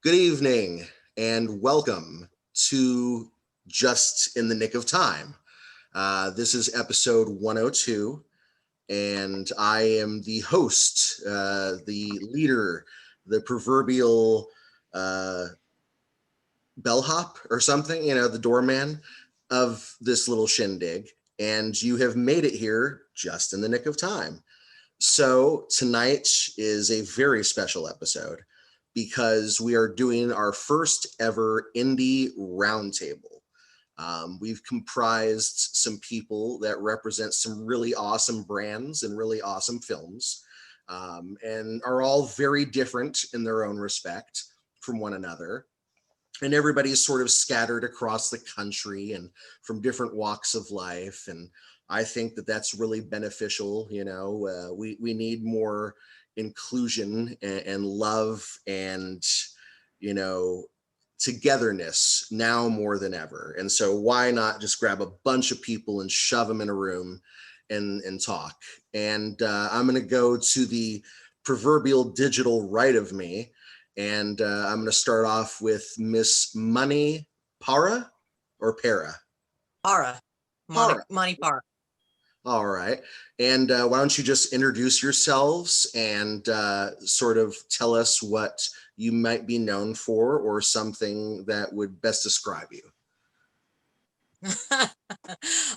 Good evening and welcome to Just in the Nick of Time. This is episode 102, and I am the host, the leader, the proverbial uh, bellhop or something, the doorman of this little shindig. And you have made it here just in the nick of time. So tonight is a very special episode because we are doing our first ever indie roundtable. We've comprised some people that represent some really awesome brands and really awesome films, and are all very different in their own respect from one another. And everybody's sort of scattered across the country and from different walks of life. And I think that that's really beneficial. We need more inclusion and love and you know togetherness now more than ever. And so why not just grab a bunch of people and shove them in a room and talk. And I'm going to go to the proverbial digital right of me, and I'm going to start off with Miss Moni Parra or Para? Parra. Parra. Moni Parra. All right. And why don't you just introduce yourselves and sort of tell us what you might be known for or something that would best describe you.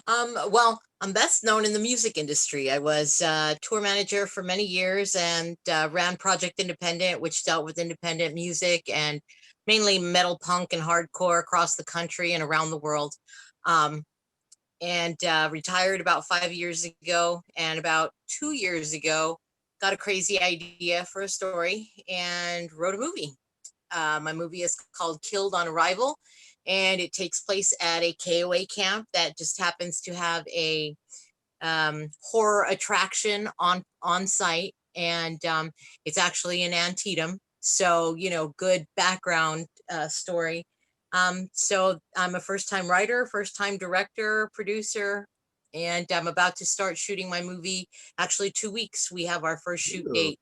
Well, I'm best known in the music industry. I was tour manager for many years and ran Project Independent, which dealt with independent music and mainly metal, punk, and hardcore across the country and around the world. And retired about 5 years ago. And about 2 years ago, got a crazy idea for a story and wrote a movie. My movie is called Killed on Arrival, and it takes place at a KOA camp that just happens to have a horror attraction on site, and it's actually in Antietam. So, good background story. So I'm a first-time writer, first-time director, producer, and I'm about to start shooting my movie. Actually, 2 weeks, we have our first shoot date.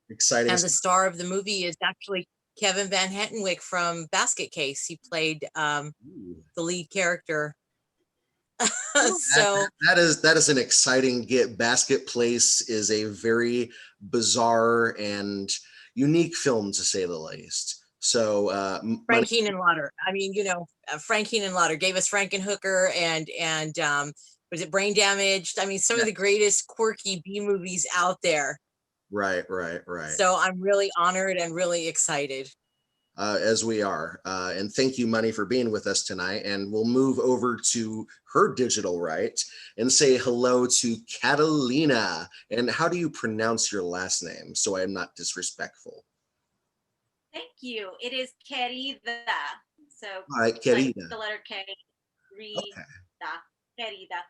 Exciting. And the star of the movie is actually Kevin Van Hentenwyck from Basket Case. He played the lead character. So that is an exciting get. Basket Place is a very bizarre and unique film, to say the least. So Frank Henenlotter. I mean, Frank Henenlotter gave us Frankenhooker and was it Brain Damaged? I mean, some of the greatest quirky B movies out there. Right. So I'm really honored and really excited. As we are. And thank you, Moni, for being with us tonight. And we'll move over to her digital right and say hello to Catalina. And how do you pronounce your last name so I am not disrespectful? Thank you. It is Querida. So, all right, Querida. Like the letter K. Rida. Okay. Querida.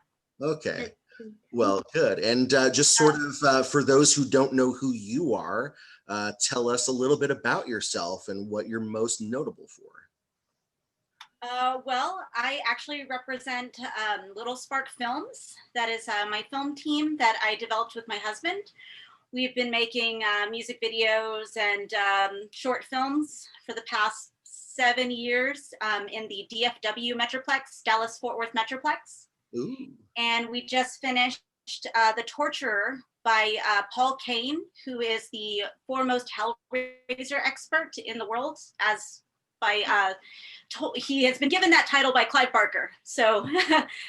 Okay. Well, good. And just sort of for those who don't know who you are, tell us a little bit about yourself and what you're most notable for. Well, I actually represent Little Spark Films. That is my film team that I developed with my husband. We've been making music videos and short films for the past 7 years in the DFW Metroplex, Dallas-Fort Worth Metroplex. Ooh. And we just finished The Torturer by Paul Kane, who is the foremost Hellraiser expert in the world, as by he has been given that title by Clive Barker. So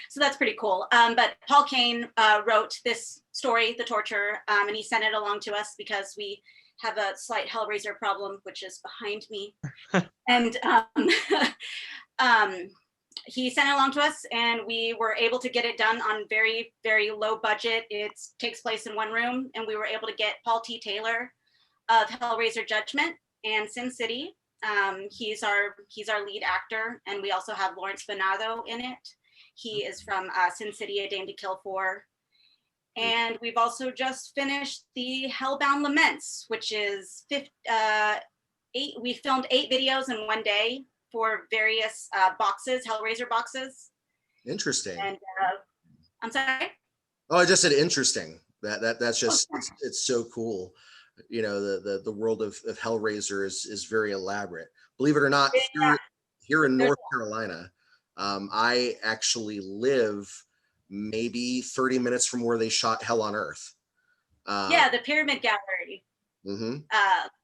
so that's pretty cool. But Paul Kane wrote this story, The Torturer, and he sent it along to us because we have a slight Hellraiser problem, which is behind me. And he sent it along to us, and we were able to get it done on very, very low budget. It takes place in one room, and we were able to get Paul T. Taylor of Hellraiser Judgment and Sin City. He's our lead actor, and we also have Lawrence Venado in it. He is from Sin City, A Dame to Kill For. And we've also just finished the Hellbound Laments, which is we filmed 8 videos in one day for various boxes, Hellraiser boxes. Interesting. And I'm sorry? Oh, I just said interesting. That's just, it's so cool. The world of Hellraiser is very elaborate. Believe it or not, Yeah, here in there's- North Carolina, I actually live maybe 30 minutes from where they shot Hell on Earth. yeah, the Pyramid Gallery Mhm.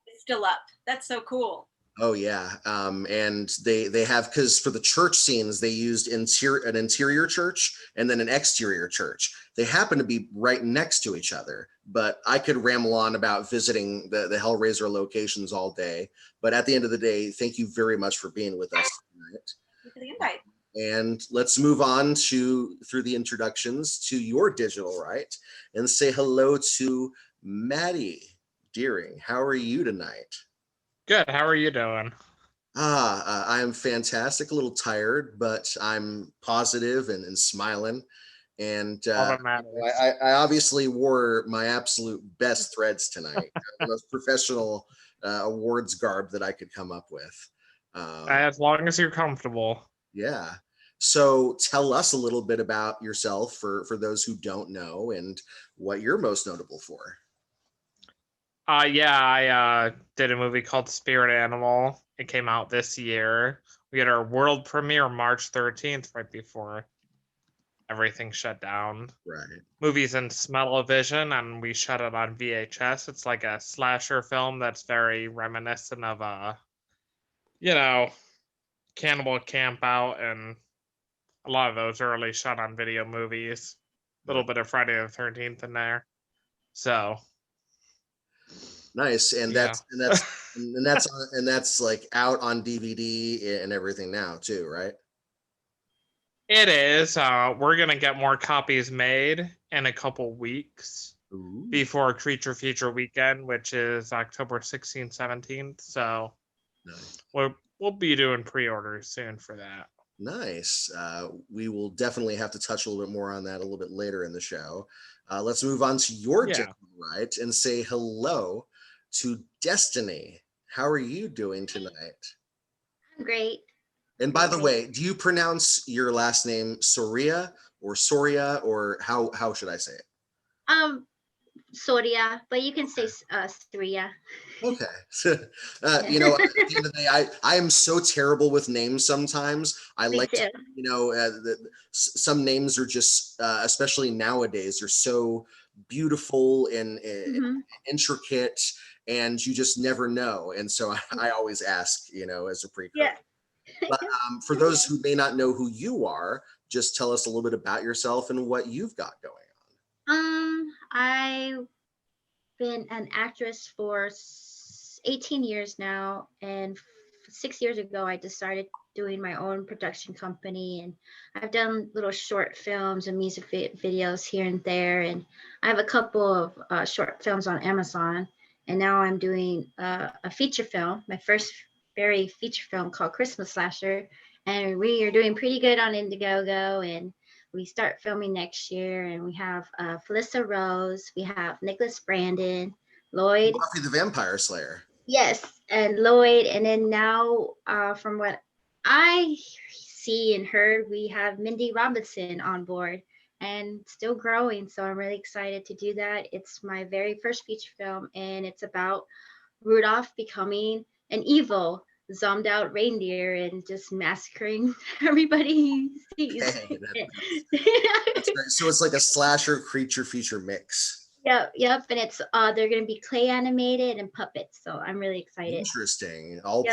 is still up. That's so cool. Oh yeah, and they have, because for the church scenes they used an interior church and then an exterior church. They happen to be right next to each other, but I could ramble on about visiting the Hellraiser locations all day. But at the end of the day, thank you very much for being with us tonight. Thank you for the invite. And let's move on through the introductions to your digital right and say hello to Maddie Deering. How are you tonight? Good. How are you doing? I am fantastic. A little tired, but I'm positive and smiling. And All that matters. I obviously wore my absolute best threads tonight, the most professional awards garb that I could come up with. As long as you're comfortable. Yeah. So tell us a little bit about yourself for those who don't know and what you're most notable for. I did a movie called Spirit Animal. It came out this year. We had our world premiere March 13th, right before everything shut down. Right. Movie's in smell-o-vision, and we shot it on VHS. It's like a slasher film that's very reminiscent of Cannibal Camp Out and a lot of those early shot on video movies. A little bit of Friday the 13th in there. So Nice. And yeah. that's like out on DVD and everything now too, right? It is. We're gonna get more copies made in a couple weeks Ooh. before Creature Feature Weekend, which is October 16th, 17th. So Nice. we'll be doing pre-orders soon for that. Nice. We will definitely have to touch a little bit more on that a little bit later in the show. Let's move on to your Yeah. right and say hello to Destiny. How are you doing tonight? I'm great. And by the way, do you pronounce your last name Soria or Soria, or how should I say it? Soria, but you can say Soria. Okay. At the end of the day, I am so terrible with names sometimes. I Me like too. to, some names are just, especially nowadays, are so beautiful and Mhm. intricate, and you just never know. And so I always ask, as a precursor. Yeah. But for those who may not know who you are, just tell us a little bit about yourself and what you've got going on. I've been an actress for 18 years now, and 6 years ago I just started doing my own production company, and I've done little short films and music videos here and there, and I have a couple of short films on Amazon, and now I'm doing a feature film, my first very feature film called Christmas Slasher, and we are doing pretty good on Indiegogo, and we start filming next year, and we have Felissa Rose, we have Nicholas Brandon, Lloyd. Buffy the Vampire Slayer. Yes, and Lloyd, and then now, from what I see and heard, we have Mindy Robinson on board and still growing. So I'm really excited to do that. It's my very first feature film, and it's about Rudolph becoming an evil, zommed out reindeer and just massacring everybody he sees. Hey, that's great. So it's like a slasher creature feature mix. Yep, and it's they're gonna be clay animated and puppets, so I'm really excited. Interesting. All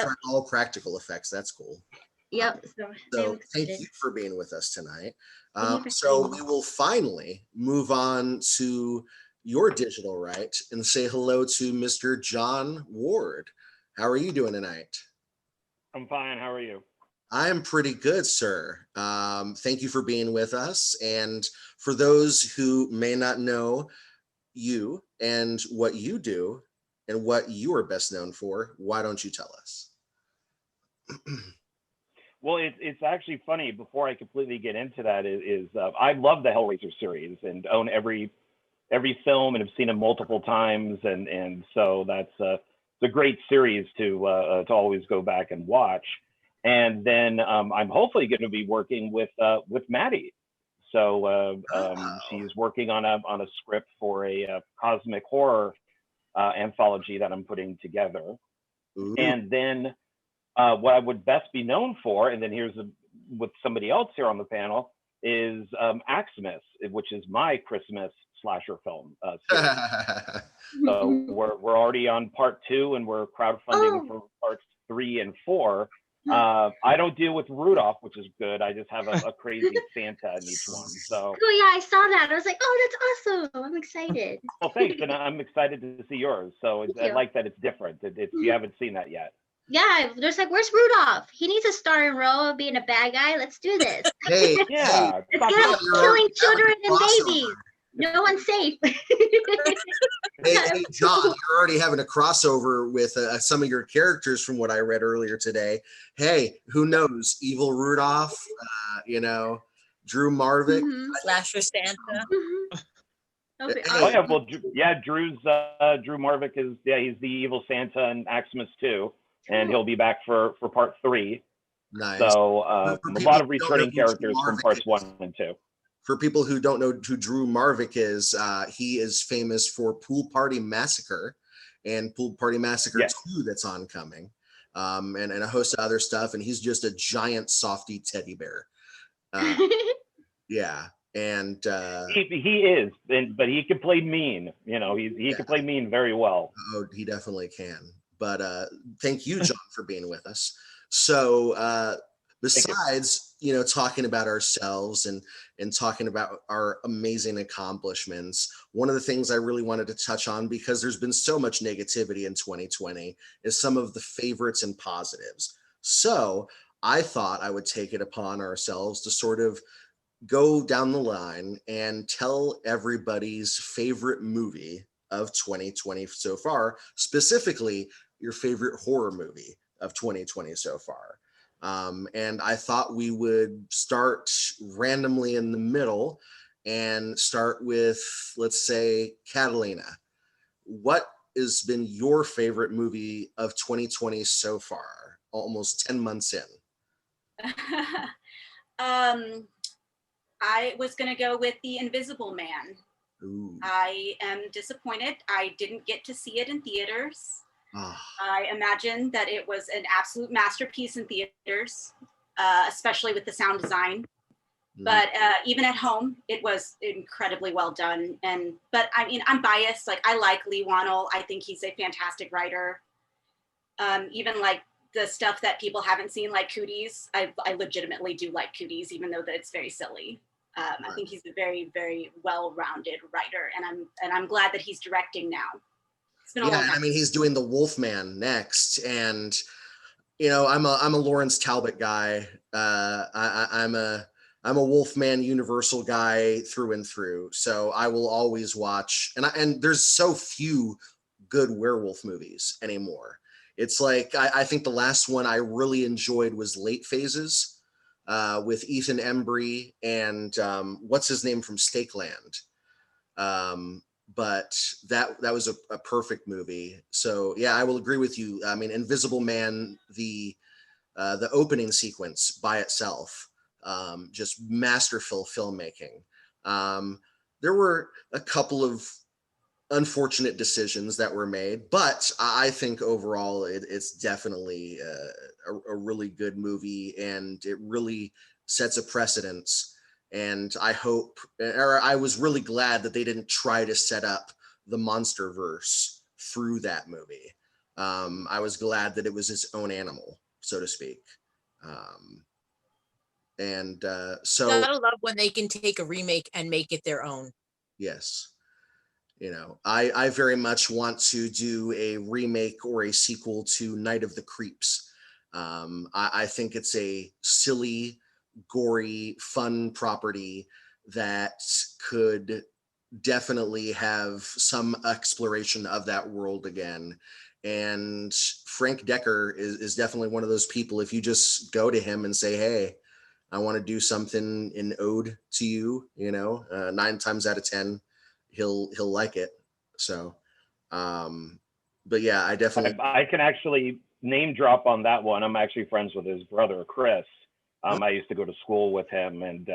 practical effects. That's cool. Yep. So thank you for being with us tonight. Thank you for So having we me. will finally move on to your digital right and say hello to Mr. John Ward. How are you doing tonight? I'm fine. How are you? I am pretty good, sir. Thank you for being with us. And for those who may not know you and what you do and what you are best known for, why don't you tell us? Well, it's actually funny. Before I completely get into that, I love the Hellraiser series and own every film and have seen them multiple times, and so that's it's a great series to always go back and watch. And then I'm hopefully going to be working with Maddie. So she's working on a script for a cosmic horror anthology that I'm putting together. Ooh. And then what I would best be known for, and then here's with somebody else here on the panel, is Axemas, which is my Christmas slasher film series. So we're already on part 2, and we're crowdfunding for parts 3 and 4. I don't deal with Rudolph, which is good. I just have a crazy Santa in each one. So Oh yeah, I saw that. I was like, oh, that's awesome. I'm excited. well, thanks, and I'm excited to see yours. So Thank I you. like that it's different. You haven't seen that yet. Yeah, there's like, where's Rudolph? He needs a starring role of being a bad guy. Let's do this. Hey, Yeah, Let's talk get him about killing children and crossover. babies. No one's safe. Hey, John, you're already having a crossover with some of your characters from what I read earlier today. Hey, who knows? Evil Rudolph, Drew Marvick. Mhm. Slasher Santa. Mhm. That'll be Hey. Oh yeah, awesome. well, Drew Marvick is he's the evil Santa in Axemas 2, and he'll be back for part 3. Nice. So For a people lot of who don't know returning who Drew characters from Marvick parts is. 1 and 2. For people who don't know who Drew Marvick is, he is famous for Pool Party Massacre and Pool Party Massacre Yes. 2 that's oncoming, and a host of other stuff. And he's just a giant softy teddy bear. Yeah. And He is, but he can play mean. He can play mean very well. oh, he definitely can. But thank you, John, for being with us. So besides, talking about ourselves and talking about our amazing accomplishments, one of the things I really wanted to touch on, because there's been so much negativity in 2020, is some of the favorites and positives. So I thought I would take it upon ourselves to sort of go down the line and tell everybody's favorite movie of 2020 so far, specifically your favorite horror movie of 2020 so far. And I thought we would start randomly in the middle and start with, let's say, Catalina. What has been your favorite movie of 2020 so far, almost 10 months in? I was going to go with The Invisible Man. Ooh. I am disappointed. I didn't get to see it in theaters. Oh. I imagine that it was an absolute masterpiece in theaters, especially with the sound design. But even at home, it was incredibly well done. But I mean, I'm biased. Like, I like Lee Wannell. I think he's a fantastic writer. Even like the stuff that people haven't seen, like Cooties, I legitimately do like Cooties, even though that it's very silly. I think he's a very, very well-rounded writer, and I'm glad that he's directing now. It's been a long time. I mean, he's doing The Wolfman next, and I'm a Lawrence Talbot guy. I'm a Wolfman Universal guy through and through. So I will always watch, and there's so few good werewolf movies anymore. It's like I think the last one I really enjoyed was Late Phases. With Ethan Embry and what's his name from Stakeland. But that was a perfect movie. So yeah, I will agree with you. I mean, Invisible Man, the opening sequence by itself, just masterful filmmaking. There were a couple of unfortunate decisions that were made, but I think overall it's definitely a really good movie, and it really sets a precedence. And I was really glad that they didn't try to set up the monster verse through that movie. I was glad that it was its own animal, so to speak. So gotta love when they can take a remake and make it their own. Yes. I very much want to do a remake or a sequel to Night of the Creeps. I think it's a silly, gory, fun property that could definitely have some exploration of that world again. And Frank Decker is definitely one of those people. If you just go to him and say, hey, I want to do something in ode to you, 9 times out of 10, he'll like it. So but yeah, I definitely I can actually name drop on that one. I'm actually friends with his brother Chris. I used to go to school with him, and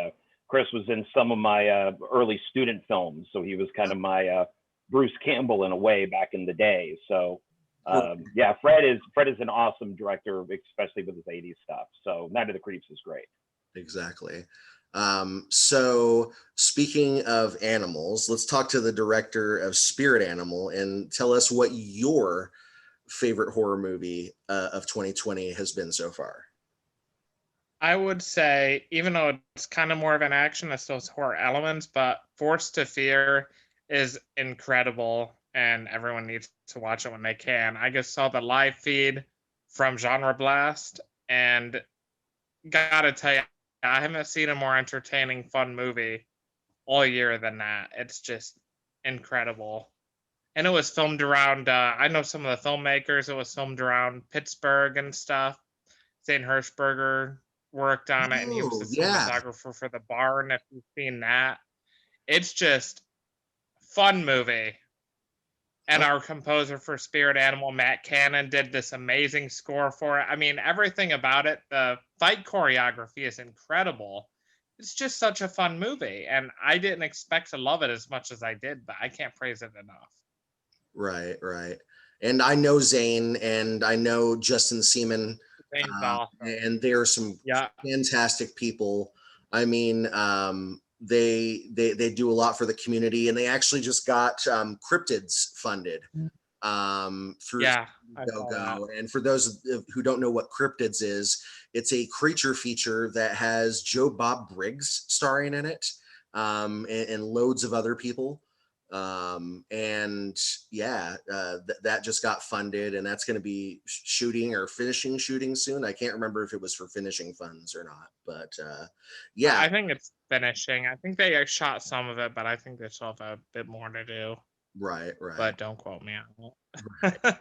Chris was in some of my early student films, so he was kind of my Bruce Campbell in a way back in the day. So yeah, Fred is an awesome director, especially with his 80s stuff. So Night of the Creeps is great. Exactly. So speaking of animals, let's talk to the director of Spirit Animal and tell us what your favorite horror movie of 2020 has been so far. I would say, even though it's kind of more of an action, it's those horror elements, but Forced to Fear is incredible, and everyone needs to watch it when they can. I just saw the live feed from Genre Blast, and gotta tell you, I haven't seen a more entertaining, fun movie all year than that. It's just incredible. And it was filmed around, I know some of the filmmakers, it was filmed around Pittsburgh and stuff. St. Hirschberger worked on it, and he was the Oh, yeah. cinematographer for The Barn, if you've seen that. It's just fun movie. And our composer for Spirit Animal, Matt Cannon, did this amazing score for it. I mean, everything about it, the fight choreography is incredible. It's just such a fun movie, and I didn't expect to love it as much as I did, but I can't praise it enough. Right. And I know Zane and I know Justin Seaman, Zane's awesome. and they are some Yeah. fantastic people. I mean, they do a lot for the community, and they actually just got cryptids funded through Yeah, I saw Go. And for those who don't know what cryptids is, it's a creature feature that has Joe Bob Briggs starring in it, and loads of other people. And yeah, that just got funded, and that's going to be shooting or finishing shooting soon. I can't remember if it was for finishing funds or not, but yeah. I think it's finishing. I think they shot some of it, but I think they still have a bit more to do. Right. But don't quote me on Right. it.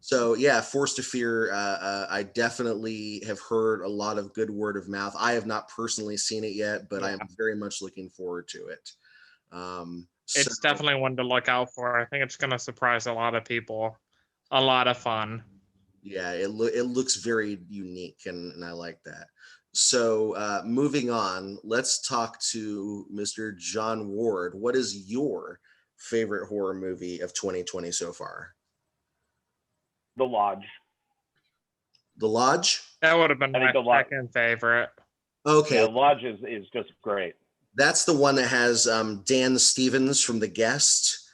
So yeah, Forced to Fear, I definitely have heard a lot of good word of mouth. I have not personally seen it yet, but I am very much looking forward to it. It's definitely one to look out for. I think it's going to surprise a lot of people. A lot of fun. Yeah, it looks very unique, and I like that. So moving on, let's talk to Mr. John Ward. What is your favorite horror movie of 2020 so far? The Lodge. The Lodge? That would have been I my think The Lodge. second favorite. Okay. Yeah, The Lodge is just great. That's the one that has Dan Stevens from The Guest,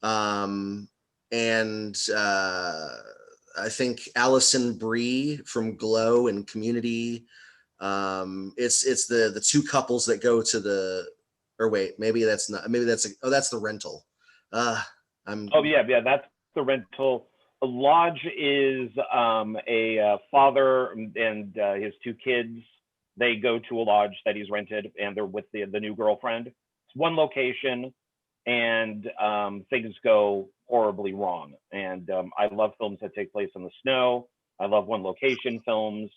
and I think Allison Brie from Glow and Community. It's the two couples that go to the, or wait, maybe that's not, maybe that's that's The Rental. Oh yeah, that's The Rental. The Lodge is a father and his two kids. They go to a lodge that he's rented, and they're with the new girlfriend. It's one location, and things go horribly wrong. And I love films that take place in the snow. I love one location films,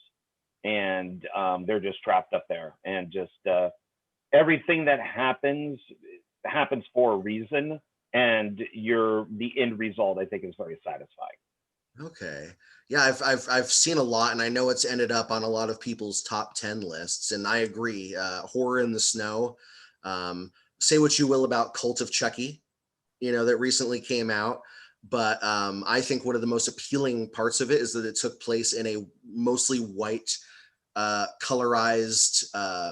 and they're just trapped up there, and just everything that happens for a reason, and the end result, I think, is very satisfying. Okay. Yeah, I've seen a lot, and I know it's ended up on a lot of people's top 10 lists, and I agree. Horror in the Snow. Say what you will about Cult of Chucky, that recently came out, but I think one of the most appealing parts of it is that it took place in a mostly white, colorized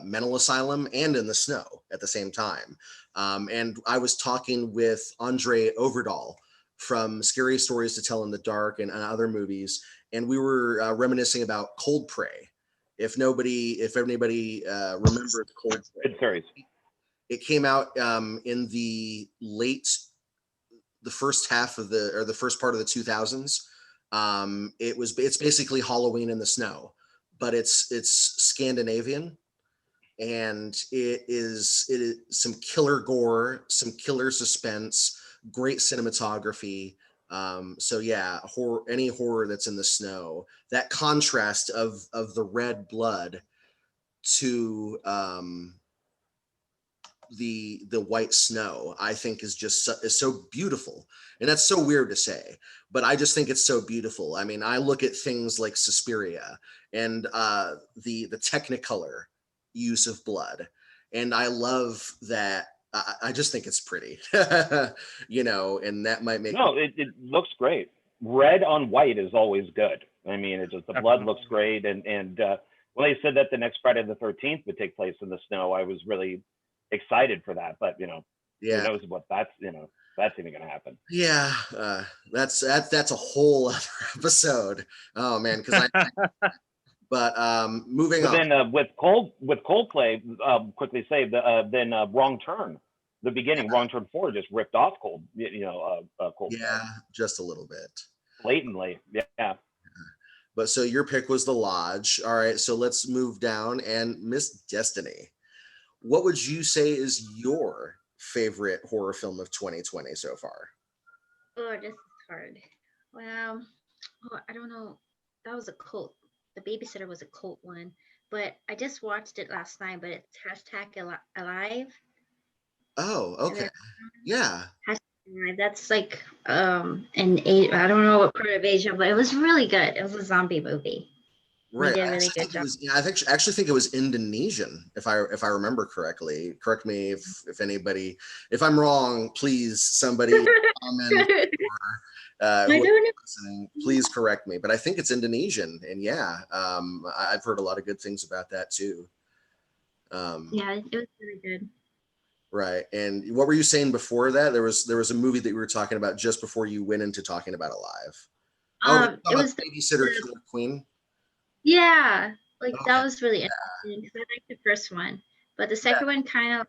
mental asylum and in the snow at the same time. And I was talking with Andre Overdahl from Scary Stories to Tell in the Dark and other movies, and we were reminiscing about Cold Prey. If anybody remembers Cold Prey, Good series. It came out in the first half of the first part of the 2000s. It's basically Halloween in the snow, but it's Scandinavian, and it is some killer gore, some killer suspense, great cinematography. So yeah, any horror that's in the snow, that contrast of the red blood to the white snow, I think is so beautiful. And that's so weird to say, but I just think it's so beautiful. I mean, I look at things like Suspiria and the Technicolor use of blood, and I love that I just think it's pretty, and that might make No, it looks great. Red on white is always good. I mean, it just the blood looks great, and when they said that the next Friday the 13th would take place in the snow, I was really excited for that. But who yeah. knows what that's that's even going to happen. Yeah, that's a whole other episode. Oh man, because but moving But on. then with Coldplay, quickly say then Wrong Turn, the beginning, Wrong Turn 4 just ripped off Coldplay. Yeah, just a little bit. Blatantly, yeah. But so your pick was The Lodge. All right, so let's move down. And Miss Destiny, what would you say is your favorite horror film of 2020 so far? Oh, this is hard. Well, I don't know. That was a cult. The Babysitter was a cult one, but I just watched it last night. But it's #alive. Oh, And okay. then Yeah. #alive. That's like I don't know what part of Asia, but it was really good. It was a zombie movie. Right. They did I a really actually good think it job. was. Yeah, actually think it was Indonesian, if I remember correctly. Correct me if anybody, if I'm wrong. Please, somebody comment or I who don't know. listening, please correct me. But I think it's Indonesian, and yeah, I've heard a lot of good things about that too. Yeah, it was really good. Right. And what were you saying before that? There was a movie that we were talking about just before you went into talking about Alive. Oh, we're talking It about was Babysitter Killer Queen. yeah, like Okay. that was really interesting because I liked the first one, but the Yeah. second one kind of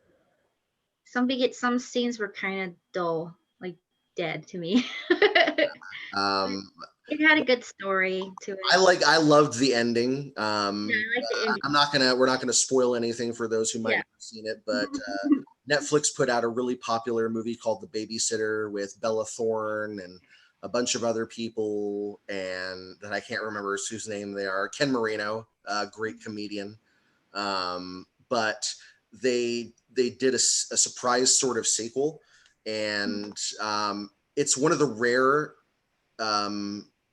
some scenes were kind of dull, like dead to me. Um, It had a good story to it. I loved the ending. Yeah, I like the ending. We're not gonna spoil anything for those who might Yeah. not have seen it, but Netflix put out a really popular movie called The Babysitter with Bella Thorne and a bunch of other people, and that I can't remember whose name they are. Ken Marino, great comedian. But they did a surprise sort of sequel, and it's one of the rare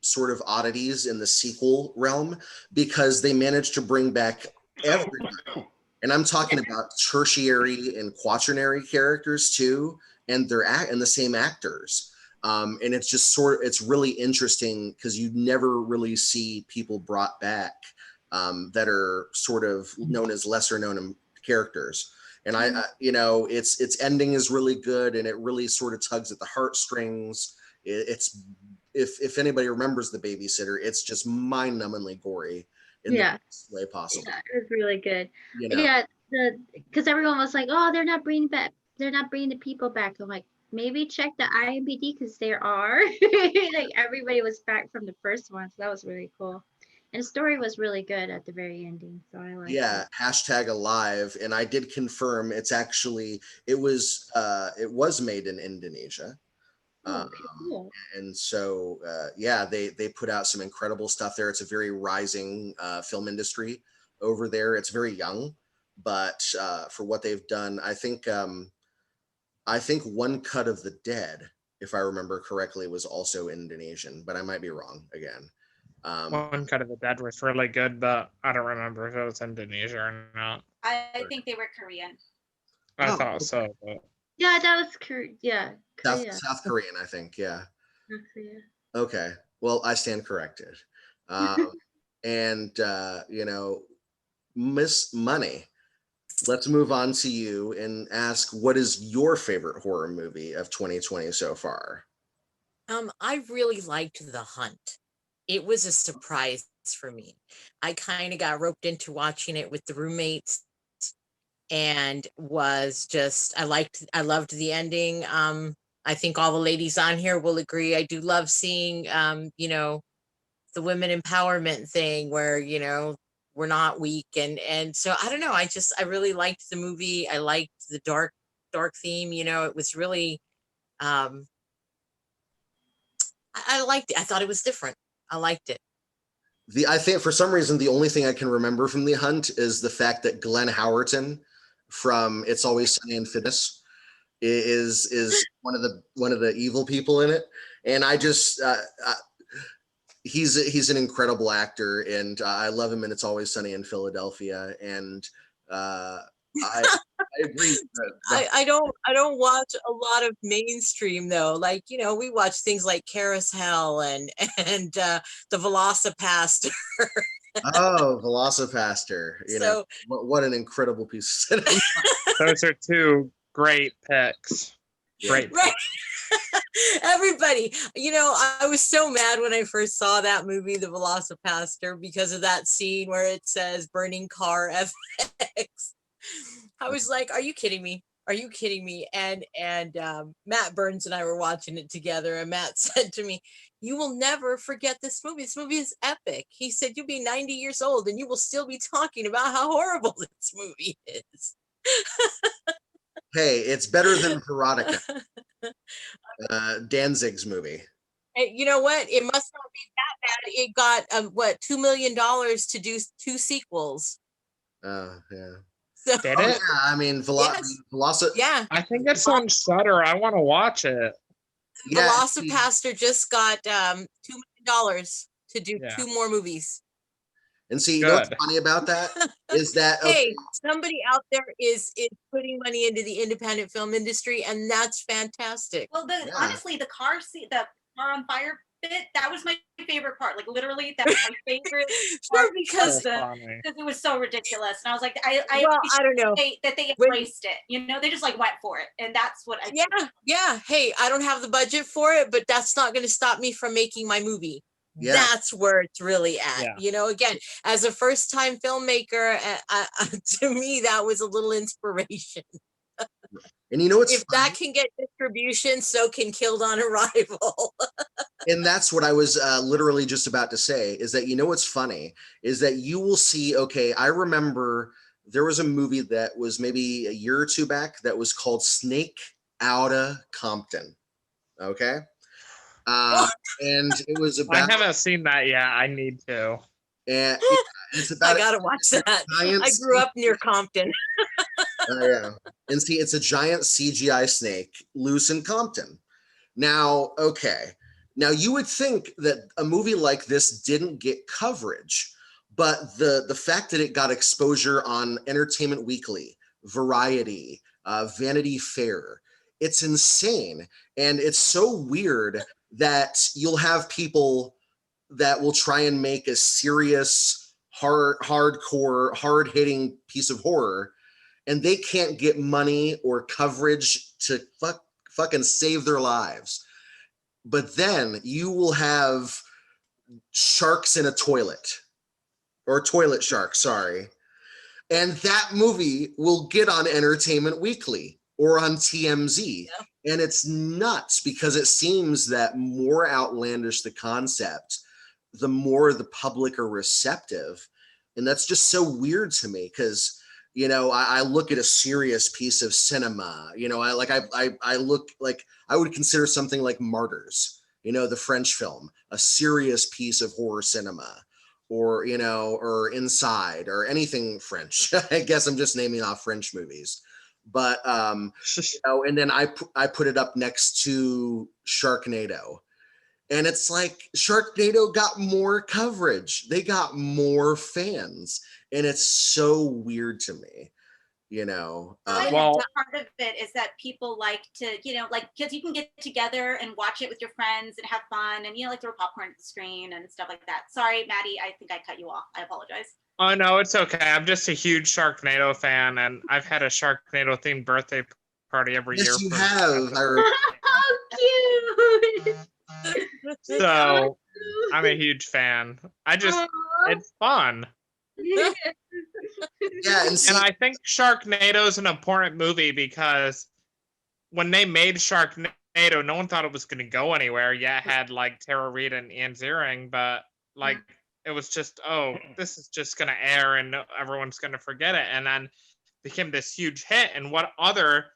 sort of oddities in the sequel realm because they managed to bring back everybody. And I'm talking about tertiary and quaternary characters too, and and the same actors. And it's just it's really interesting because you never really see people brought back that are sort of known as lesser known characters. And its ending is really good, and it really sort of tugs at the heartstrings. It's if anybody remembers The Babysitter, it's just mind-numbingly gory in the best way possible. Yeah, it was really good. Yeah, because everyone was like, "Oh, they're not bringing the people back." I'm like, maybe check the IMDb because there are. Like everybody was back from the first one, so that was really cool. And the story was really good at the very ending, so I liked it. #alive, and I did confirm it was made in Indonesia. Okay, cool. And so they put out some incredible stuff there. It's a very rising film industry over there. It's very young, but for what they've done, I think One Cut of the Dead, if I remember correctly, was also Indonesian, but I might be wrong again. One Cut of the Dead was really good, but I don't remember if it was Indonesia or not. I think they were Korean. I thought so. But... Yeah, that was Korea. South Korean, I think. Yeah. South Korea. Okay. Well, I stand corrected. And Miss Money, let's move on to you and ask, what is your favorite horror movie of 2020 so far? I really liked The Hunt. It was a surprise for me. I kind of got roped into watching it with the roommates, and was just I loved the ending. I think all the ladies on here will agree. I do love seeing the women empowerment thing where we're not weak, and so I don't know. I really liked the movie. I liked the dark theme. It was really I liked it. I thought it was different. I liked it. I think for some reason the only thing I can remember from The Hunt is the fact that Glenn Howerton from It's Always Sunny in Phineas is one of the evil people in it, and I just he's an incredible actor, and I love him in It's Always Sunny in Philadelphia, and I agree. I don't watch a lot of mainstream though. Like, we watch things like Carousel and the Velocipaster. Oh, Velocipaster. So What an incredible piece of cinema. Those are two great picks. Great right. picks. Everybody, I was so mad when I first saw that movie, The Velocipaster, because of that scene where it says burning car FX. I was like, are you kidding me? Are you kidding me? And Matt Burns and I were watching it together, and Matt said to me, you will never forget this movie. This movie is epic. He said, you'll be 90 years old and you will still be talking about how horrible this movie is. Hey, it's better than Veronica, Danzig's movie. And you know what? It must not be that bad. It got $2 million to do 2 sequels. Yeah. So, Did Yeah, it? I mean, yeah. I think it's on Shudder. I want to watch it. Yeah, Velocipaster just got $2 million to do 2 more movies. And see, you know what's funny about that is that hey, somebody out there is putting money into the independent film industry, and that's fantastic. Well, honestly, the car on fire bit, that was my favorite part. Like literally, that was my favorite. Sure, because it was so ridiculous, and I was like, I don't know that they embraced it. They just like went for it, and that's what I. Yeah. Hey, I don't have the budget for it, but that's not going to stop me from making my movie. Yeah. That's where it's really at. Yeah. Again, as a first-time filmmaker, to me, that was a little inspiration. And what's if funny? That can get distribution, so can Killed on Arrival. And that's what I was literally just about to say, is that what's funny is that you will see, okay, I remember there was a movie that was maybe a year or 2 back that was called Snake Outta Compton. Okay. And it was about. I haven't seen that yet. I need to. And it's about. I gotta watch that. I grew up near Compton. Yeah. And see, it's a giant CGI snake loose in Compton. Now, okay. Now you would think that a movie like this didn't get coverage, but the fact that it got exposure on Entertainment Weekly, Variety, Vanity Fair, it's insane. And it's so weird that you'll have people that will try and make a serious, hardcore, hard-hitting piece of horror, and they can't get money or coverage to fucking save their lives. But then you will have sharks in a toilet, or toilet shark, sorry. And that movie will get on Entertainment Weekly or on TMZ. Yeah. And it's nuts because it seems that more outlandish the concept, the more the public are receptive. And that's just so weird to me because, I look at a serious piece of cinema, I look like I would consider something like Martyrs, the French film, a serious piece of horror cinema, or, or Inside or anything French. I guess I'm just naming off French movies. But, and then I put it up next to Sharknado. And it's like Sharknado got more coverage. They got more fans. And it's so weird to me, part of it is that people like to, because you can get together and watch it with your friends and have fun and, like throw popcorn at the screen and stuff like that. Sorry, Maddie, I think I cut you off. I apologize. Oh, no, it's okay. I'm just a huge Sharknado fan, and I've had a Sharknado-themed birthday party every year. Yes, you have. Oh, cute. So, I'm a huge fan. It's fun. Yeah, and I think Sharknado is an important movie because when they made Sharknado, no one thought it was going to go anywhere. Yeah, it had like Tara Reid and Ian Ziering, but it was just, this is just going to air and everyone's going to forget it. And then became this huge hit. And what other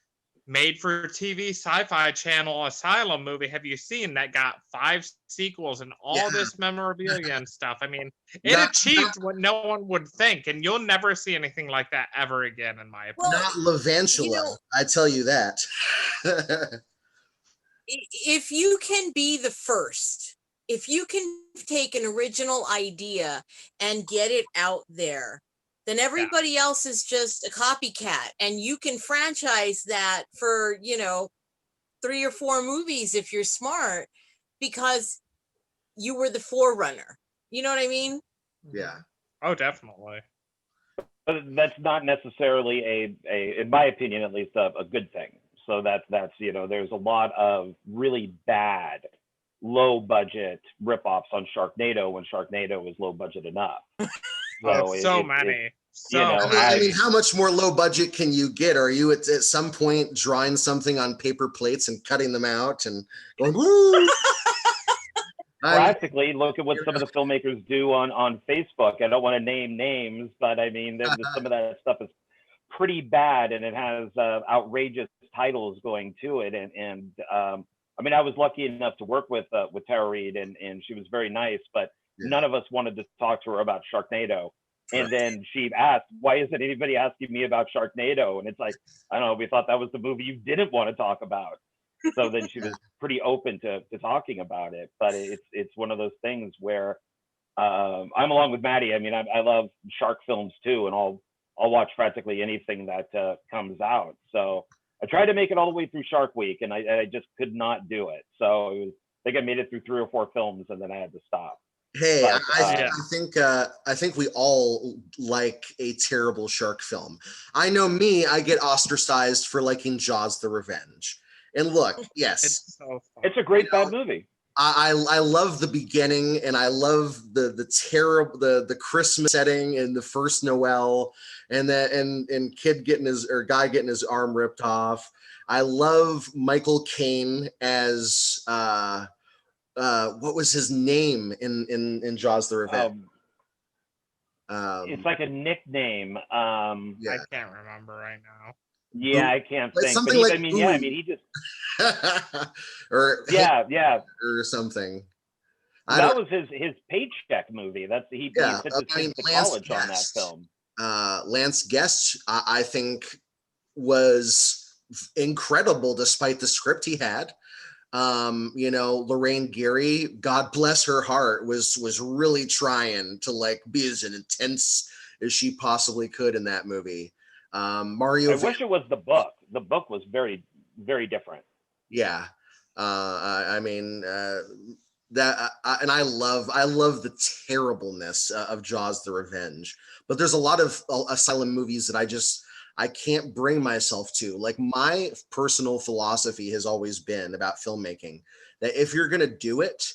made-for-TV sci-fi channel Asylum movie have you seen that got 5 sequels and all this memorabilia and stuff? I mean, it achieved what no one would think, and you'll never see anything like that ever again, in my opinion. Not Levantula, I tell you that. If you can be the first, if you can take an original idea and get it out there, then everybody else is just a copycat. And you can franchise that for, 3 or 4 movies if you're smart, because you were the forerunner. You know what I mean? Yeah. Oh, definitely. But that's not necessarily in my opinion, at least, a good thing. So that's there's a lot of really bad, low budget ripoffs on Sharknado when Sharknado was low budget enough. So many. I mean, how much more low budget can you get? Are you at some point drawing something on paper plates and cutting them out and going, woo? Practically, look at what some of the filmmakers do on Facebook. I don't want to name names, but I mean, some of that stuff is pretty bad, and it has outrageous titles going to it. And I mean, I was lucky enough to work with Tara Reid, and she was very nice, but none of us wanted to talk to her about Sharknado. And then she asked, why isn't anybody asking me about Sharknado? And it's like, I don't know, we thought that was the movie you didn't want to talk about. So then she was pretty open to talking about it. But it's one of those things where I'm along with Maddie. I mean, I love shark films too, and I'll watch practically anything that comes out. So I tried to make it all the way through Shark Week, and I just could not do it. So I think I made it through 3 or 4 films, and then I had to stop. Hey, But, I think we all like a terrible shark film. I know me, I get ostracized for liking Jaws: The Revenge. And look, yes, It's so fun. It's a great bad movie. I love the beginning, and I love the terrible the Christmas setting and the first Noel, and that and kid getting guy getting his arm ripped off. I love Michael Caine as what was his name in Jaws: The Revenge? It's like a nickname. I can't remember right now. Yeah, I can't think. Something but like he just or or something. That was his paycheck movie. That's he sent his kids to college on that film. Lance Guest, I think, was incredible despite the script he had. Lorraine Gary, God bless her heart, was really trying to like be as intense as she possibly could in that movie. Mario. I wish it was the book. The book was very, very different. Yeah. I mean, that and I love the terribleness of Jaws: The Revenge, but there's a lot of asylum movies that I can't bring myself to. Like, my personal philosophy has always been about filmmaking that if you're gonna do it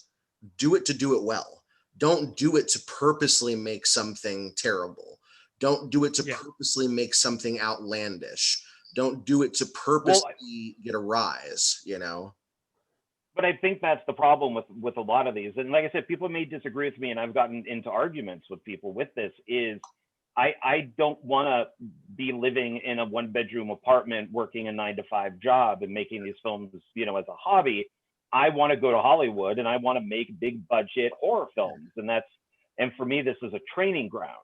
to do it well. Don't do it to purposely make something terrible. Don't do it to purposely make something outlandish. Don't do it to purposely get a rise, But I think that's the problem with a lot of these. And like I said, people may disagree with me, and I've gotten into arguments with people with this, is I don't want to be living in a 1-bedroom apartment, working a 9-to-5 job and making these films, as a hobby. I want to go to Hollywood, and I want to make big budget horror films. And for me, this is a training ground.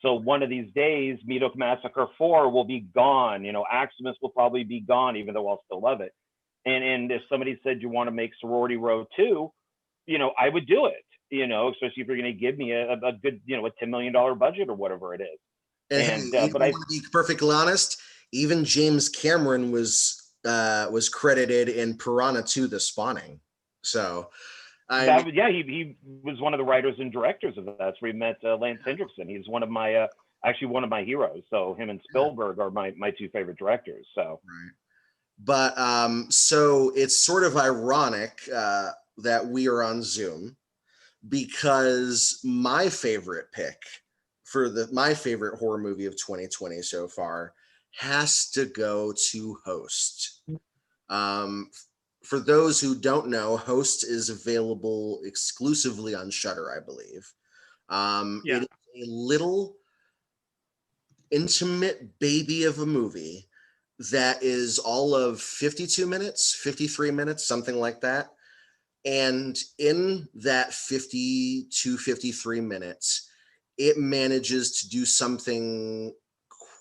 So one of these days, Meat Hook Massacre 4 will be gone. Axemas will probably be gone, even though I'll still love it. And if somebody said you want to make Sorority Row 2, I would do it, especially if you're going to give me a good, a $10 million budget or whatever it is. And but I want to be perfectly honest, even James Cameron was credited in Piranha 2: The Spawning. So he was one of the writers and directors of that. That's where he met Lance Hendrickson. He's one of my one of my heroes. So him and Spielberg are my 2 favorite directors. So right. But so it's sort of ironic that we are on Zoom, because my favorite pick for my favorite horror movie of 2020 so far has to go to Host. For those who don't know, Host is available exclusively on Shudder, I believe. It is a little intimate baby of a movie that is all of 52 minutes, 53 minutes, something like that. And in that 50 to 53 minutes, it manages to do something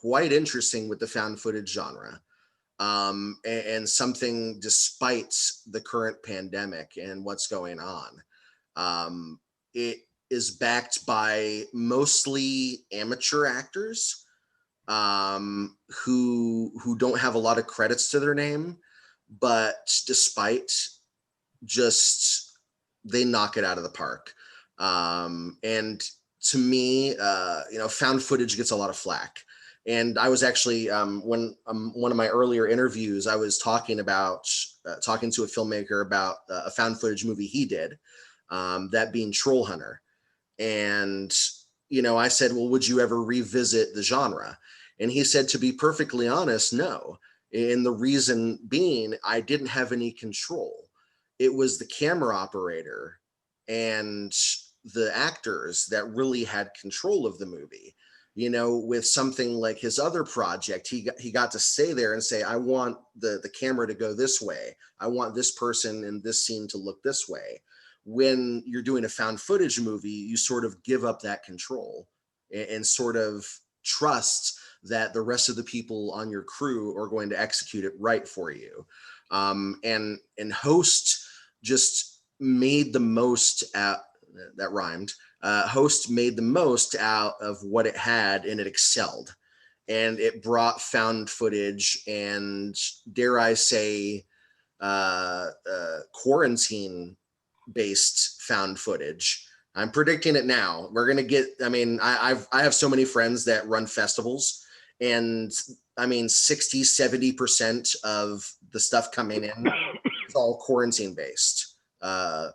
quite interesting with the found footage genre. And something despite the current pandemic and what's going on. is backed by mostly amateur actors who don't have a lot of credits to their name, but despite just they knock it out of the park. And to me, found footage gets a lot of flack. And I was actually when one of my earlier interviews, I was talking to a filmmaker about a found footage movie he did, that being Troll Hunter. And I said, well, would you ever revisit the genre? And he said, to be perfectly honest, no. And the reason being, I didn't have any control. It was the camera operator and the actors that really had control of the movie. With something like his other project, he got to stay there and say, I want the camera to go this way. I want this person in this scene to look this way. When you're doing a found footage movie, you sort of give up that control and sort of trust that the rest of the people on your crew are going to execute it right for you. And Host just made the most out, that rhymed. Host made the most out of what it had, and it excelled. And it brought found footage and, dare I say, quarantine based found footage. I'm predicting it now. We're gonna get. I have so many friends that run festivals, and 60-70% of the stuff coming in is all quarantine based,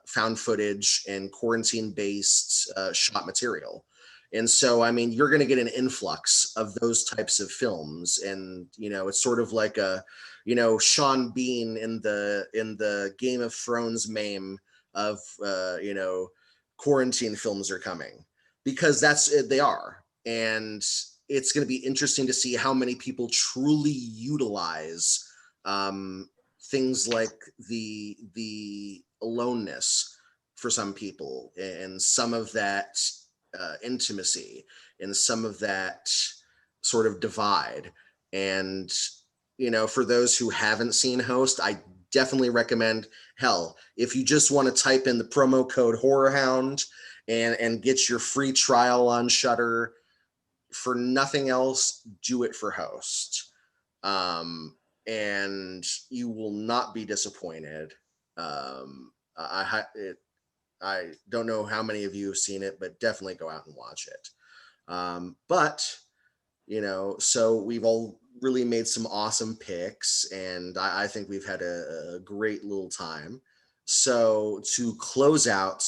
found footage and quarantine based shot material. And so, you're going to get an influx of those types of films, and it's sort of like a, Sean Bean in the Game of Thrones meme of quarantine films are coming, because they are. And it's going to be interesting to see how many people truly utilize things like the aloneness for some people, and some of that intimacy, and some of that sort of divide. And for those who haven't seen Host, I definitely recommend, hell, if you just want to type in the promo code HorrorHound and get your free trial on Shudder, for nothing else, do it for Host. And you will not be disappointed. I don't know how many of you have seen it, but definitely go out and watch it. So we've all really made some awesome picks, and I think we've had a great little time. So to close out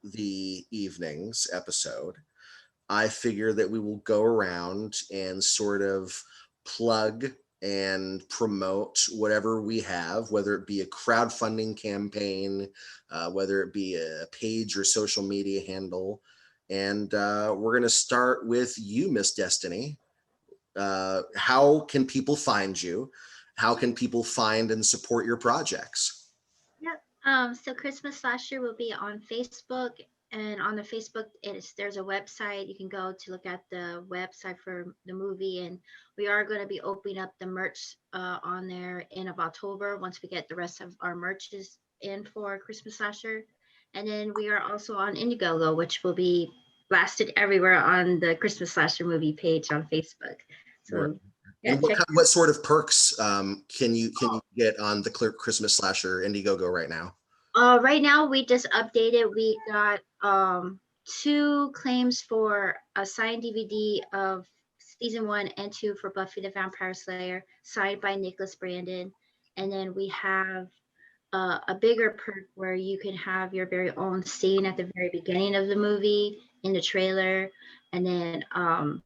the evening's episode, I figure that we will go around and sort of plug and promote whatever we have, whether it be a crowdfunding campaign, whether it be a page or social media handle. And we're going to start with you, Miss Destiny. How can people find you? How can people find and support your projects? Yep. So Christmas Slasher will be on Facebook, and on the Facebook, there's a website. You can go to look at the website for the movie, and we are going to be opening up the merch on there in of October, once we get the rest of our merches in for Christmas Slasher. And then we are also on Indiegogo, which will be blasted everywhere on the Christmas Slasher movie page on Facebook. So, right. Yeah, and what sort of perks can you get on the Christmas Slasher Indiegogo right now? Right now, we just updated. We got 2 claims for a signed DVD of season 1 and 2 for Buffy the Vampire Slayer, signed by Nicholas Brandon. And then we have a bigger perk where you can have your very own scene at the very beginning of the movie in the trailer, and then on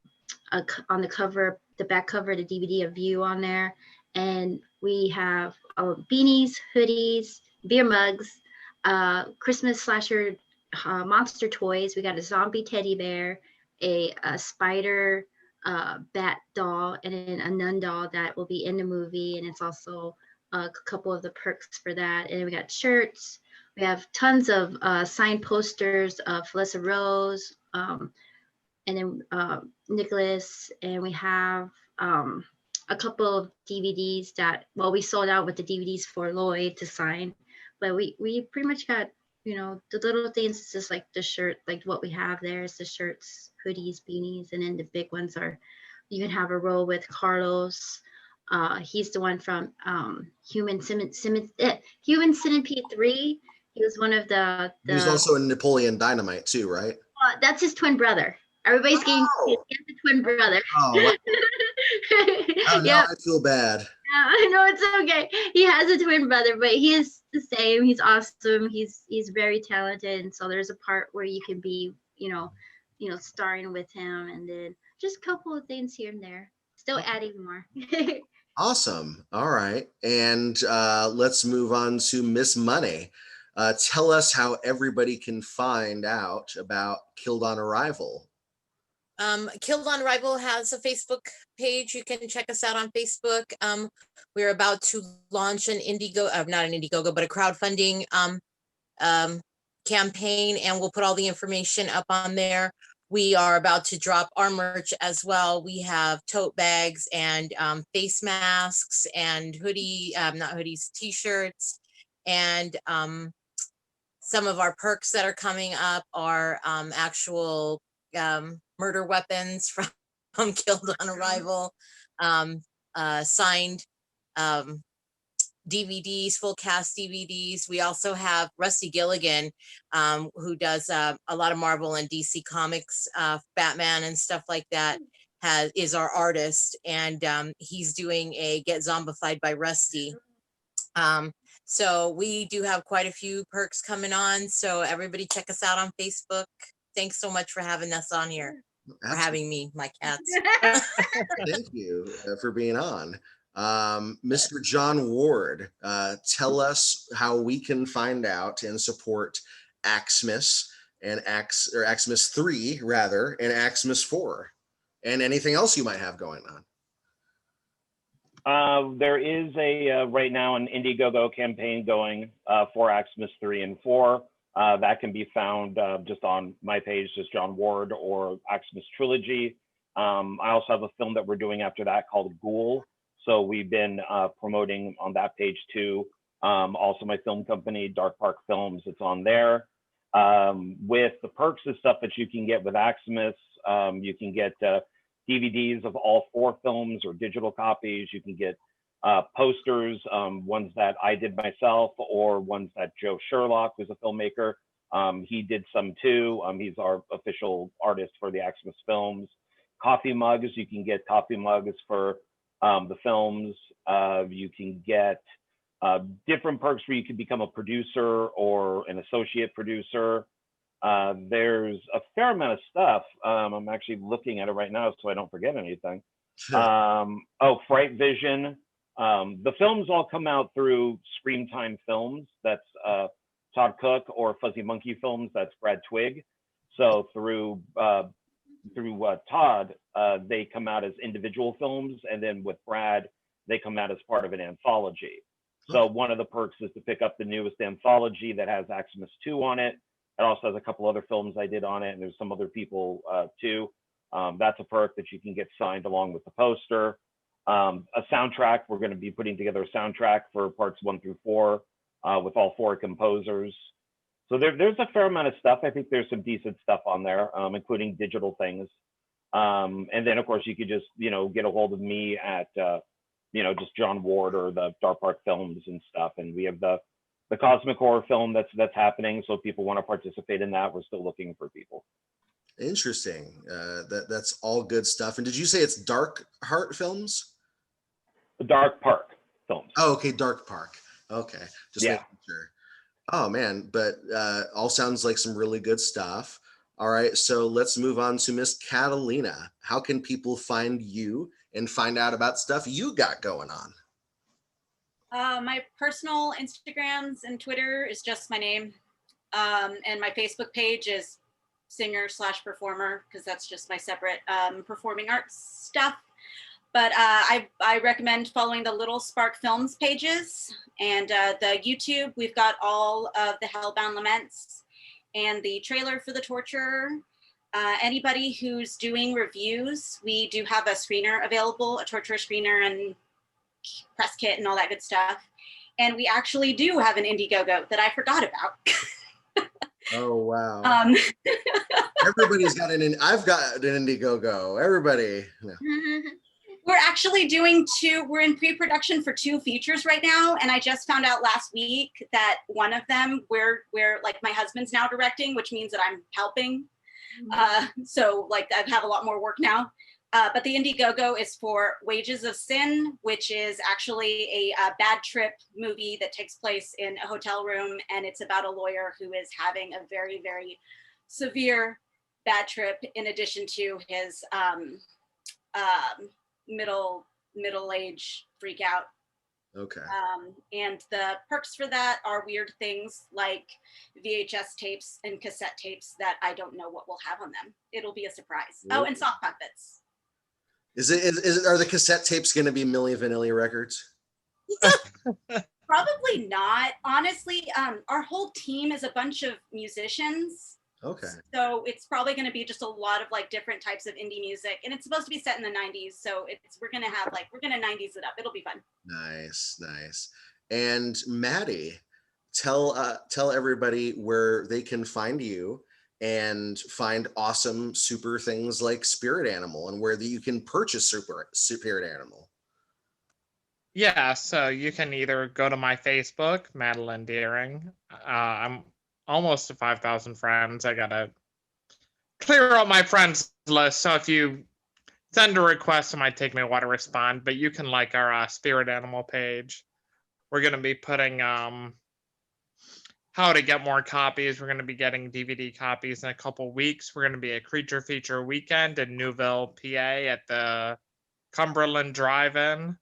the cover, the back cover of the DVD, a view on there. And we have beanies, hoodies, beer mugs, Christmas Slasher monster toys. We got a zombie teddy bear, a spider bat doll, and then a nun doll that will be in the movie. And it's also a couple of the perks for that. And then we got shirts. We have tons of signed posters of Felissa Rose, and then Nicholas, and we have a couple of DVDs that, well, we sold out with the DVDs for Lloyd to sign, but we pretty much got the little things is just like the shirt, like what we have there is the shirts, hoodies, beanies, and then the big ones are, you can have a roll with Carlos. He's the one from Human Centipede 3. He was one of the He was also in Napoleon Dynamite too, right? that's his twin brother. Everybody's getting Oh. a twin brother. Oh, now Yeah. I feel bad. I know, it's okay. He has a twin brother, but he is the same. He's awesome. He's very talented. And so there's a part where you can be, starring with him, and then just a couple of things here and there. Still adding more. Awesome. All right. And let's move on to Miss Money. Tell us how everybody can find out about Killed on Arrival. Killed on Arrival has a Facebook page. You can check us out on Facebook. We're about to launch an not an Indiegogo, but a crowdfunding campaign, and we'll put all the information up on there. We are about to drop our merch as well. We have tote bags and face masks and not hoodies, t-shirts, and some of our perks that are coming up are actual murder weapons from Killed on Arrival, signed DVDs, full cast DVDs. We also have Rusty Gilligan, who does a lot of Marvel and DC Comics, Batman and stuff like that, is our artist, and he's doing a Get Zombified by Rusty. So we do have quite a few perks coming on. So everybody check us out on Facebook. Thanks so much for having us on here. For having me, my cats. Thank you for being on. Mr. John Ward, tell us how we can find out and support Axemas and Axemas 3 rather, and Axemas 4, and anything else you might have going on. There is right now an Indiegogo campaign going for Axemas 3 and 4. That can be found just on my page, just John Ward or Axemas Trilogy. I also have a film that we're doing after that called Ghoul. So we've been promoting on that page too. Also my film company, Dark Park Films, it's on there. With the perks and stuff that you can get with Axemas, you can get DVDs of all 4 films or digital copies. You can get posters, ones that I did myself or ones that Joe Sherlock, who's a filmmaker, he did some too. He's our official artist for the Axemas films. Coffee mugs, you can get coffee mugs for the films. You can get different perks where you can become a producer or an associate producer. There's a fair amount of stuff. I'm actually looking at it right now so I don't forget anything. Fright Vision. The films all come out through Scream Time Films. That's Todd Cook, or Fuzzy Monkey Films. That's Brad Twigg. So through Todd, they come out as individual films, and then with Brad, they come out as part of an anthology. So one of the perks is to pick up the newest anthology that has Axemas 2 on it. It also has a couple other films I did on it, and there's some other people too. That's a perk that you can get signed along with the poster. A soundtrack, we're going to be putting together a soundtrack for parts 1 through 4 with all 4 composers. So there's a fair amount of stuff. I think there's some decent stuff on there, including digital things. And then of course you could just, get a hold of me at, just John Ward or the Dark Park Films and stuff. And we have the Cosmic Horror film that's happening. So if people want to participate in that, we're still looking for people. Interesting. That's all good stuff. And did you say it's Dark Heart Films? The Dark Park Films. Oh, okay. Dark Park. Okay. Just making sure. Oh man, but all sounds like some really good stuff. All right, so let's move on to Miss Catalina. How can people find you and find out about stuff you got going on? My personal Instagrams and Twitter is just my name. And my Facebook page is singer/performer, because that's just my separate performing arts stuff. But I recommend following the Little Spark Films pages and the YouTube. We've got all of the Hellbound Laments and the trailer for The Torturer. Anybody who's doing reviews, we do have a screener available, a Torturer screener and press kit and all that good stuff. And we actually do have an Indiegogo that I forgot about. Oh wow. Um, Everybody's got I've got an Indiegogo. Everybody. No. we're actually doing we're in pre-production for 2 features right now. And I just found out last week that one of them we're like my husband's now directing, which means that I'm helping. So like I have a lot more work now. But the Indiegogo is for Wages of Sin, which is actually a bad trip movie that takes place in a hotel room. And it's about a lawyer who is having a very, very severe bad trip in addition to his middle age freak out. Okay. And the perks for that are weird things like VHS tapes and cassette tapes that I don't know what we'll have on them. It'll be a surprise. Ooh. Oh, and sock puppets. Are the cassette tapes going to be Milli Vanilli records? Probably not. Honestly, our whole team is a bunch of musicians. Okay. So it's probably going to be just a lot of like different types of indie music, and it's supposed to be set in the 90s. So we're going to 90s it up. It'll be fun. Nice. And Maddie, tell everybody where they can find you and find awesome super things like Spirit Animal, and where you can purchase Spirit Animal. Yeah, so you can either go to my Facebook, Madeline Deering. I'm almost to 5,000 friends. I gotta clear out my friends list. So if you send a request, it might take me a while to respond. But you can like our Spirit Animal page. We're gonna be putting how to get more copies. We're going to be getting DVD copies in a couple weeks. We're going to be a creature feature weekend in Newville, PA at the Cumberland Drive-In.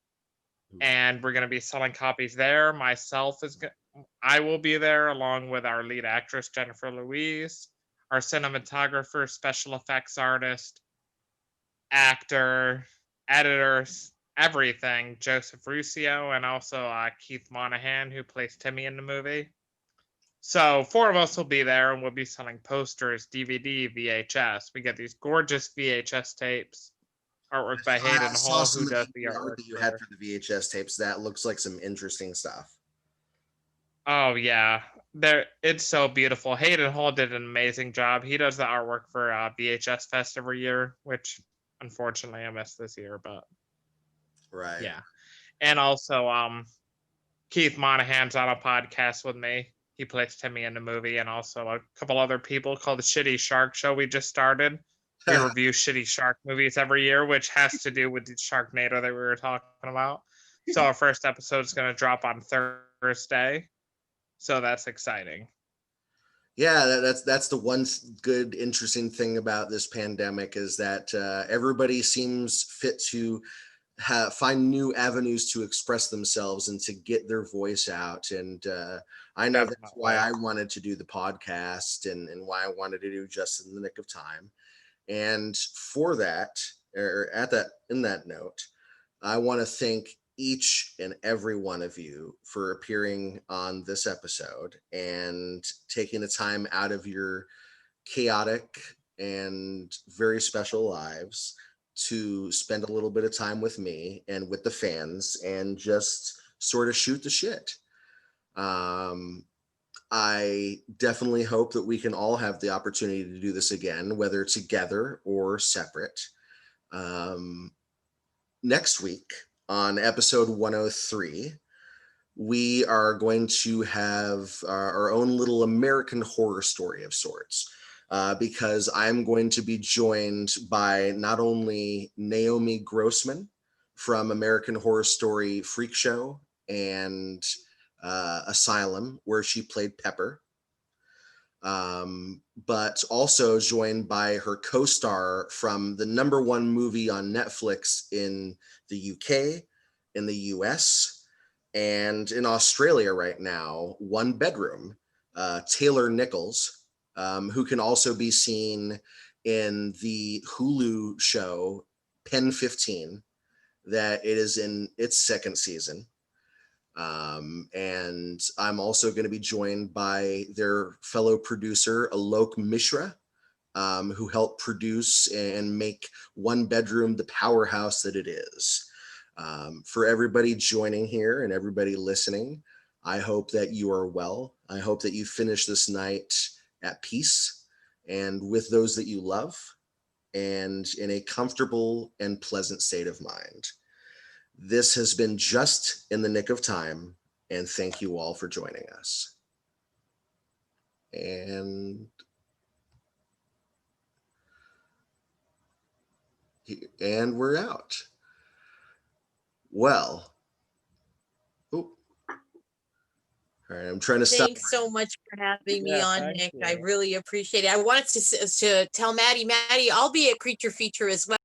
And we're going to be selling copies there. I will be there along with our lead actress, Jennifer Louise, our cinematographer, special effects artist, actor, editors, everything, Joseph Ruscio, and also Keith Monahan, who plays Timmy in the movie. So 4 of us will be there, and we'll be selling posters, DVD, VHS. We get these gorgeous VHS tapes, artwork by Hayden Hall, who does the artwork that you had for the VHS tapes. That looks like some interesting stuff. Oh yeah, it's so beautiful. Hayden Hall did an amazing job. He does the artwork for VHS Fest every year, which unfortunately I missed this year, but right. Yeah, and also Keith Monahan's on a podcast with me. He plays Timmy in the movie, and also a couple other people called the Shitty Shark Show we just started. We review shitty shark movies every year, which has to do with the Sharknado that we were talking about. So our first episode is going to drop on Thursday. So that's exciting. Yeah, that's the one good, interesting thing about this pandemic is that everybody seems fit to find new avenues to express themselves and to get their voice out. And I know that's why I wanted to do the podcast and why I wanted to do Just in the Nick of Time. And for that, or in that note, I want to thank each and every one of you for appearing on this episode and taking the time out of your chaotic and very special lives to spend a little bit of time with me and with the fans and just sort of shoot the shit. I definitely hope that we can all have the opportunity to do this again, whether together or separate. Next week on episode 103, we are going to have our own little American horror story of sorts, because I'm going to be joined by not only Naomi Grossman from American Horror Story Freak Show and Asylum, where she played Pepper, but also joined by her co-star from the #1 movie on Netflix in the UK, in the US, and in Australia right now, One Bedroom, Taylor Nichols, who can also be seen in the Hulu show Pen 15, that it is in its 2nd season. And I'm also going to be joined by their fellow producer, Alok Mishra, who helped produce and make One Bedroom the powerhouse that it is. For everybody joining here and everybody listening, I hope that you are well. I hope that you finish this night at peace and with those that you love and in a comfortable and pleasant state of mind. This has been Just in the Nick of Time, and thank you all for joining us. And we're out. Well, oh, all right, I'm trying to stop. Thanks so much for having me Yeah, on, thank Nick. I you. really appreciate it. I wanted to tell Maddie, I'll be at Creature Feature as well.